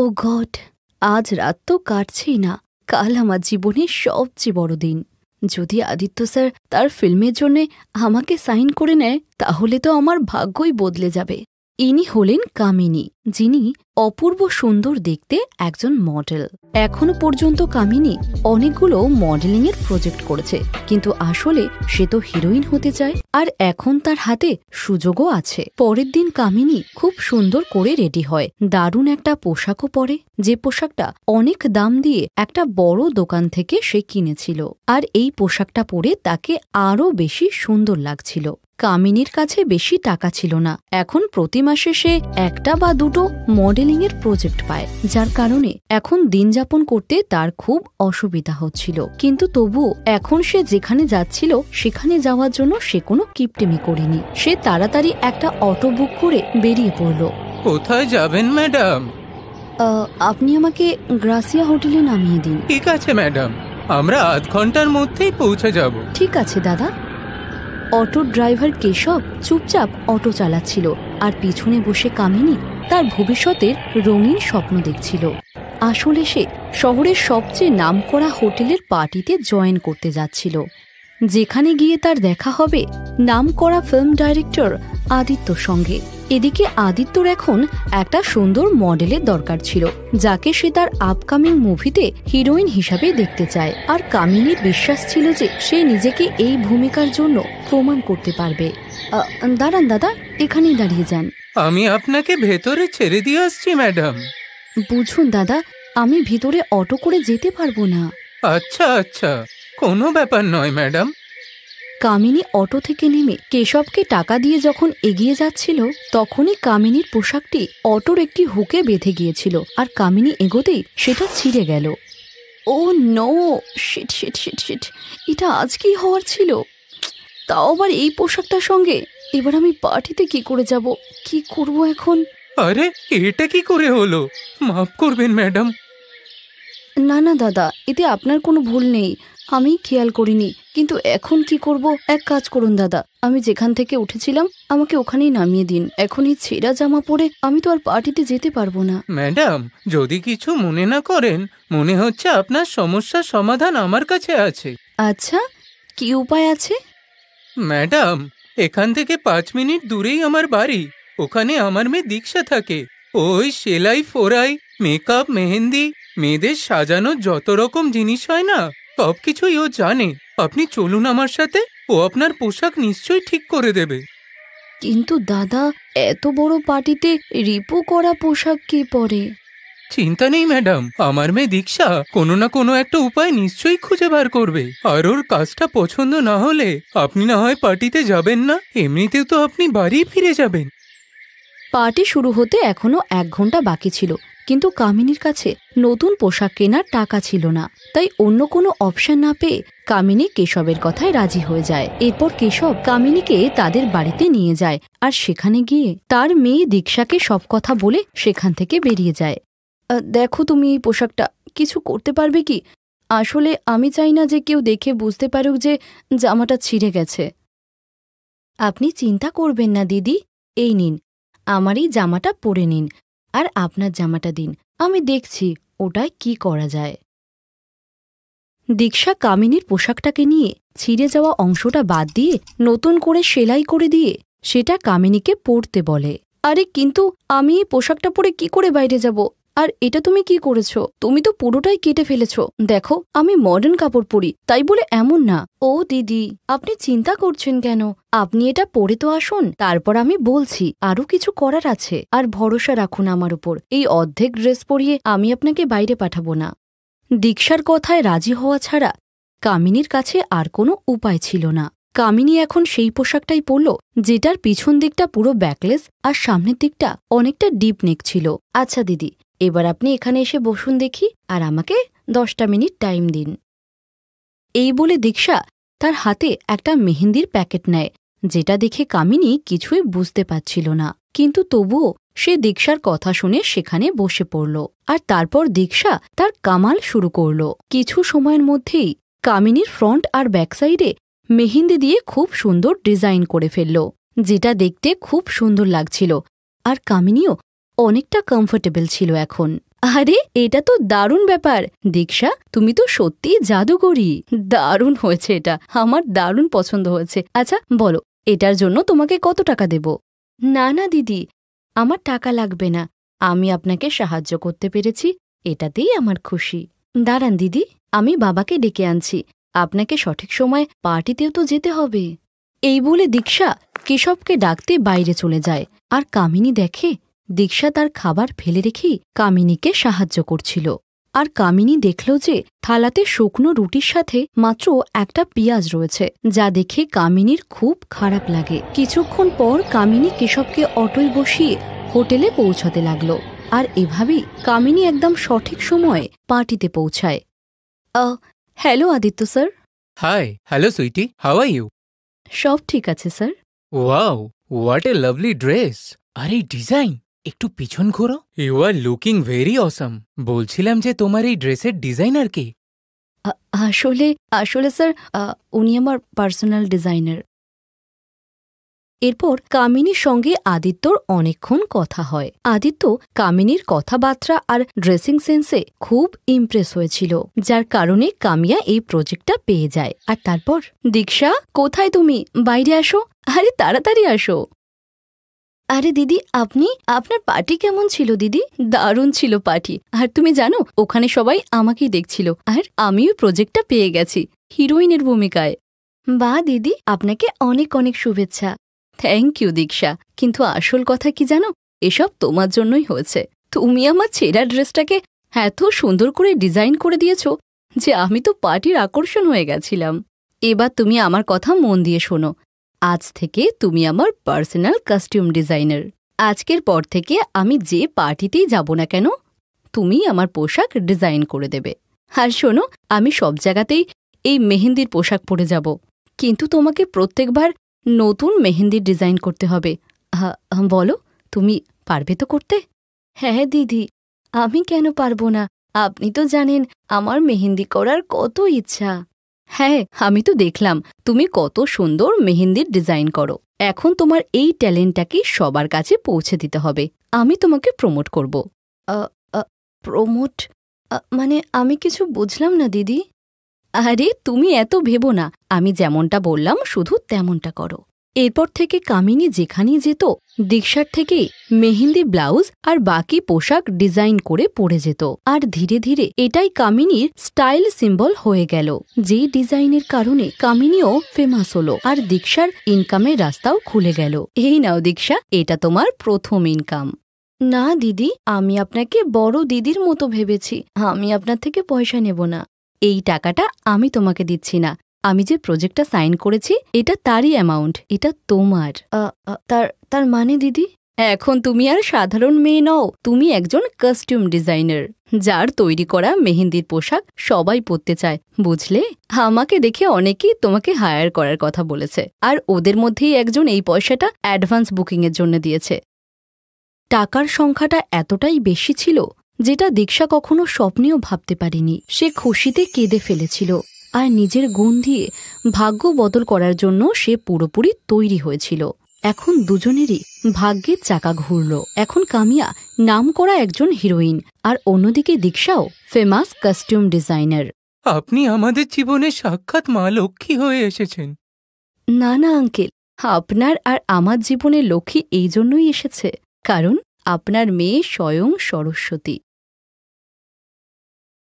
ও god, আজ রাত তো কাটছেই না। কাল আমার জীবনের সবচেয়ে বড় দিন। যদি আদিত্য স্যার তার ফিল্মের জন্য আমাকে সাইন করে নেয় তাহলে তো আমার ভাগ্যই বদলে যাবে। ইনি হলেন কামিনী, যিনি অপূর্ব সুন্দর দেখতে একজন মডেল। এখনো পর্যন্ত কামিনী অনেকগুলো মডেলিংয়ের প্রজেক্ট করেছে, কিন্তু আসলে সে তো হিরোইন হতে চায়। আর এখন তার হাতে সুযোগও আছে। পরের দিন কামিনী খুব সুন্দর করে রেডি হয়, দারুণ একটা পোশাকও পরে, যে পোশাকটা অনেক দাম দিয়ে একটা বড় দোকান থেকে সে কিনেছিল। আর এই পোশাকটা পরে তাকে আরও বেশি সুন্দর লাগছিল। কামিনীর কাছে বেশি টাকা ছিল না। এখন প্রতি মাসে সে একটা বা দুটো মডেলিংয়ের প্রজেক্ট পায়, যার কারণে এখন দিন যাপন করতে তার খুব অসুবিধা হচ্ছিল। কিন্তু তবুও এখন সে যেখানে যাচ্ছিল সেখানে যাওয়ার জন্য সে কোনো কিপটেমি করেনি। সে তাড়াতাড়ি একটা অটো বুক করে বেরিয়ে পড়ল। কোথায় যাবেন ম্যাডাম? আপনি আমাকে গ্রাসিয়া হোটেলে নামিয়ে দিন। ঠিক আছে ম্যাডাম, আমরা আধ ঘন্টার মধ্যেই পৌঁছে যাব। ঠিক আছে দাদা। অটো ড্রাইভার কেশব চুপচাপ অটো চালাচ্ছিল, আর পিছনে বসে কামিনী তার ভবিষ্যতের রঙিন স্বপ্ন দেখছিল। আসলে সে শহরের সবচেয়ে নামকরা হোটেলের পার্টিতে জয়েন করতে যাচ্ছিল, যেখানে গিয়ে তার দেখা হবে নামকরা ফিল্ম ডাইরেক্টর আদিত্যর সঙ্গে। এদিকে আদিত্যর এখন একটা সুন্দর মডেলের দরকার ছিল, যাকে সে তার আপকামিং মুভিতে হিরোইন হিসাবে দেখতে চায়। আর কামিনীর বিশ্বাস ছিল যে সে নিজেকে এই ভূমিকার জন্য প্রমাণ করতে পারবে। দাঁড়ান দাদা, এখানেই দাঁড়িয়ে যান। আমি আপনাকে ভেতরে ছেড়ে দিয়ে আসছি ম্যাডাম। বুঝুন দাদা, আমি ভিতরে অটো করে যেতে পারবো না। আচ্ছা আচ্ছা, কোনো ব্যাপার নয় ম্যাডাম। কামিনী অটো থেকে নেমে কেশবকে টাকা দিয়ে যখন এগিয়ে যাচ্ছিল, তখনই কামিনীর পোশাকটি অটোর একটি হুকে বেঁধে গিয়েছিল, আর কামিনী এগোতেই সেটা ছিঁড়ে গেল। Oh no, shit shit shit shit, এটা আজ কি হওয়ার ছিল? তাও আবার এই পোশাকটার সঙ্গে। এবার আমি পার্টিতে কি করে যাব? কি করব এখন? আরে, এটা কি করে হলো? মাফ করবেন ম্যাডাম। না না দাদা, এতে আপনার কোনো ভুল নেই, আমি খেয়াল করিনি। কিন্তু এখন কি করব? এক কাজ করুন দাদা, আমি যেখান থেকে উঠেছিলাম আমাকে ওখানেই নামিয়ে দিন। এখন এই ছেঁড়া জামা পরে আমি তো আর পার্টিতে যেতে পারবো না। ম্যাডাম, যদি কিছু মনে না করেন, মনে হচ্ছে আপনার সমস্যার সমাধান আমার কাছে আছে। আচ্ছা, কি উপায় আছে? ম্যাডাম, এখান থেকে 5 মিনিট দূরেই আমার বাড়ি। ওখানে আমার মেয়ে দীক্ষা থাকে। ওই সেলাই ফোড়াই, মেকআপ, মেহেন্দি, মেয়েদের সাজানোর যত রকম জিনিস হয় না, সবকিছুই ও জানে। আপনি চলুন আমার সাথে, ও আপনার পোশাক নিশ্চয়ই ঠিক করে দেবে। কিন্তু দাদা, এত বড় পার্টিতে রিপু করা পোশাক কে পরে? চিন্তা নেই ম্যাডাম, আমার মেয়ে দীক্ষা কোনো না কোনো একটা উপায় নিশ্চয়ই খুঁজে বার করবে। আর ওর কাজটা পছন্দ না হলে আপনি না হয় পার্টিতে যাবেন না, এমনিতেও তো আপনি বাড়ি ফিরে যাবেন। পার্টি শুরু হতে এখনো 1 ঘন্টা বাকি ছিল, কিন্তু কামিনীর কাছে নতুন পোশাক কেনার টাকা ছিল না। তাই অন্য কোনো অপশন না পেয়ে কামিনী কেশবের কথায় রাজি হয়ে যায়। এরপর কেশব কামিনীকে তাদের বাড়িতে নিয়ে যায়, আর সেখানে গিয়ে তার মেয়ে দীক্ষাকে সব কথা বলে সেখান থেকে বেরিয়ে যায়। দেখো, তুমি এই পোশাকটা কিছু করতে পারবে কি? আসলে আমি চাই না যে কেউ দেখে বুঝতে পারুক যে জামাটা ছিঁড়ে গেছে। আপনি চিন্তা করবেন না দিদি, এই নিন, আমার এই জামাটা পরে নিন, আর আপনার জামাটা দিন, আমি দেখছি ওটায় কি করা যায়। দীক্ষা কামিনীর পোশাকটাকে নিয়ে ছিঁড়ে যাওয়া অংশটা বাদ দিয়ে নতুন করে সেলাই করে দিয়ে সেটা কামিনীকে পরতে বলে। আরে কিন্তু আমি এই পোশাকটা পরে কি করে বাইরে যাব? আর এটা তুমি কি করেছো? তুমি তো পুরোটাই কেটে ফেলেছো। দেখো, আমি মডার্ন কাপড় পরি, তাই বলে এমন না। ও দিদি, আপনি চিন্তা করছেন কেন? আপনি এটা পরে তো আসুন, তারপর আমি বলছি। আরো কিছু করার আছে, আর ভরসা রাখুন আমার উপর। এই অর্ধেক ড্রেস পরিয়ে আমি আপনাকে বাইরে পাঠাবো না। দীক্ষার কথায় রাজি হওয়া ছাড়া কামিনীর কাছে আর কোনো উপায় ছিল না। কামিনী এখন সেই পোশাকটাই পরল যেটার পিছন দিকটা পুরো ব্যাকলেস আর সামনের দিকটা অনেকটা ডিপ নেক ছিল। আচ্ছা দিদি, এবার আপনি এখানে এসে বসুন দেখি, আর আমাকে 10টা মিনিট টাইম দিন। এই বলে দীক্ষা তার হাতে একটা মেহেন্দির প্যাকেট নেয়, যেটা দেখে কামিনী কিছুই বুঝতে পারছিল না। কিন্তু তবুও সে দীক্ষার কথা শুনে সেখানে বসে পড়ল, আর তারপর দীক্ষা তার কামাল শুরু করল। কিছু সময়ের মধ্যেই কামিনীর ফ্রন্ট আর ব্যাক সাইডে মেহেন্দি দিয়ে খুব সুন্দর ডিজাইন করে ফেলল, যেটা দেখতে খুব সুন্দর লাগছিল। আর কামিনীও অনেকটা কমফোর্টেবল ছিল এখন। আরে এটা তো দারুণ ব্যাপার। দীক্ষা, তুমি তো সত্যিই জাদুকরি। দারুণ হয়েছে এটা, আমার দারুণ পছন্দ হয়েছে। আচ্ছা বলো, এটার জন্য তোমাকে কত টাকা দেব? না না দিদি, আমার টাকা লাগবে না। আমি আপনাকে সাহায্য করতে পেরেছি, এটাতেই আমার খুশি। দাঁড়ান দিদি, আমি বাবাকে ডেকে আনছি। আপনাকে সঠিক সময় পার্টিতেও তো যেতে হবে। এই বলে দীক্ষা কেশবকে ডাকতে বাইরে চলে যায়। আর কামিনী দেখে দীক্ষা তার খাবার ফেলে রেখেই কামিনীকে সাহায্য করছিল। আর কামিনী দেখল যে থালাতে শুকনো রুটির সাথে মাত্র একটা পেঁয়াজ রয়েছে, যা দেখে কামিনীর খুব খারাপ লাগে। কিছুক্ষণ পর কামিনী কেশবকে অটোয় বসিয়ে হোটেলে পৌঁছাতে লাগল। আর এভাবেই কামিনী একদম সঠিক সময়ে পার্টিতে পৌঁছায়। Hello Aditya sir. Hi, hello sweetie, how are you? সব ঠিক আছে sir. Wow, what a lovely dress. আর এই ডিজাইন, একটু পিছন ঘোরো। You are looking very awesome. বলছিলাম যে তোমার এই ড্রেসের ডিজাইনার কে? আসলে আসলে স্যার, উনি আমার পার্সোনাল ডিজাইনার। এরপর কামিনীর সঙ্গে আদিত্যর অনেকক্ষণ কথা হয়। আদিত্য কামিনীর কথাবার্তা আর ড্রেসিং সেন্সে খুব ইমপ্রেস হয়েছিল, যার কারণে কামিয়া এই প্রজেক্টটা পেয়ে যায়। আর তারপর, দীক্ষা কোথায় তুমি? বাইরে আসো। আরে তাড়াতাড়ি আসো। আরে দিদি, আপনি? আপনার পার্টি কেমন ছিল দিদি? দারুণ ছিল পার্টি। আর তুমি জানো, ওখানে সবাই আমাকেই দেখছিল। আর আমিও প্রজেক্টটা পেয়ে গেছি, হিরোইনের ভূমিকায়। বাহ দিদি, আপনাকে অনেক অনেক শুভেচ্ছা। থ্যাংক ইউ দীক্ষা, কিন্তু আসল কথা কি জানো, এসব তোমার জন্যই হয়েছে। তুমি আমার ছেঁড়া ড্রেসটাকে এত সুন্দর করে ডিজাইন করে দিয়েছ যে আমি তো পার্টির আকর্ষণ হয়ে গেছিলাম। এবার তুমি আমার কথা মন দিয়ে শোনো। আজ থেকে তুমি আমার পার্সোনাল কস্টিউম ডিজাইনার। আজকের পর থেকে আমি যে পার্টিতেই যাব না কেন, তুমি আমার পোশাক ডিজাইন করে দেবে। আর শোনো, আমি সব জায়গাতেই এই মেহেন্দির পোশাক পরে যাব, কিন্তু তোমাকে প্রত্যেকবার নতুন মেহেন্দির ডিজাইন করতে হবে। বলো, তুমি পারবে তো করতে? হ্যাঁ দিদি, আমি কেন পারবো না? আপনি তো জানেন আমার মেহেন্দি করার কত ইচ্ছা। হ্যাঁ, আমি তো দেখলাম তুমি কত সুন্দর মেহেন্দির ডিজাইন করো। এখন তোমার এই ট্যালেন্টটাকে সবার কাছে পৌঁছে দিতে হবে। আমি তোমাকে প্রমোট করব। প্রমোট? মানে আমি কিছু বুঝলাম না দিদি। আরে তুমি এত ভেবো না, আমি যেমনটা বললাম শুধু তেমনটা করো। এরপর থেকে কামিনী যেখানেই যেত, দীক্ষার থেকে মেহেন্দি ব্লাউজ আর বাকি পোশাক ডিজাইন করে পরে যেত। আর ধীরে ধীরে এটাই কামিনীর স্টাইল সিম্বল হয়ে গেল, যেই ডিজাইনের কারণে কামিনীও ফেমাস হলো আর দীক্ষার ইনকামের রাস্তাও খুলে গেল। এই নাও দীক্ষা, এটা তোমার প্রথম ইনকাম। না দিদি, আমি আপনাকে বড় দিদির মতো ভেবেছি। আমি আপনার থেকে পয়সা নেব না। এই টাকাটা আমি তোমাকে দিচ্ছি না। আমি যে প্রজেক্টটা সাইন করেছি এটা তারই অ্যামাউন্ট, এটা তোমার। তার মানে দিদি? এখন তুমি আর সাধারণ মেয়ে নও, তুমি একজন কস্টিউম ডিজাইনার, যার তৈরি করা মেহেন্দির পোশাক সবাই পরতে চায়, বুঝলে? আমাকে দেখে অনেকেই তোমাকে হায়ার করার কথা বলেছে, আর ওদের মধ্যেই একজন এই পয়সাটা অ্যাডভান্স বুকিংয়ের জন্য দিয়েছে। টাকার সংখ্যাটা এতটাই বেশি ছিল যেটা দীক্ষা কখনো স্বপ্নেও ভাবতে পারেনি। সে খুশিতে কেঁদে ফেলেছিল আর নিজের গুণ দিয়ে ভাগ্য বদল করার জন্য সে পুরোপুরি তৈরি হয়েছিল। এখন দুজনেরই ভাগ্যের চাকা ঘুরল। এখন কামিয়া নামকরা একজন হিরোইন, আর অন্যদিকে দীক্ষাও ফেমাস কস্টিউম ডিজাইনার। আপনি আমাদের জীবনে সাক্ষাৎ মা লক্ষ্মী হয়ে এসেছেন। না না আঙ্কেল, আপনার আর আমার জীবনে লক্ষ্মী এই জন্যই এসেছে কারণ আপনার মেয়ে স্বয়ং সরস্বতী।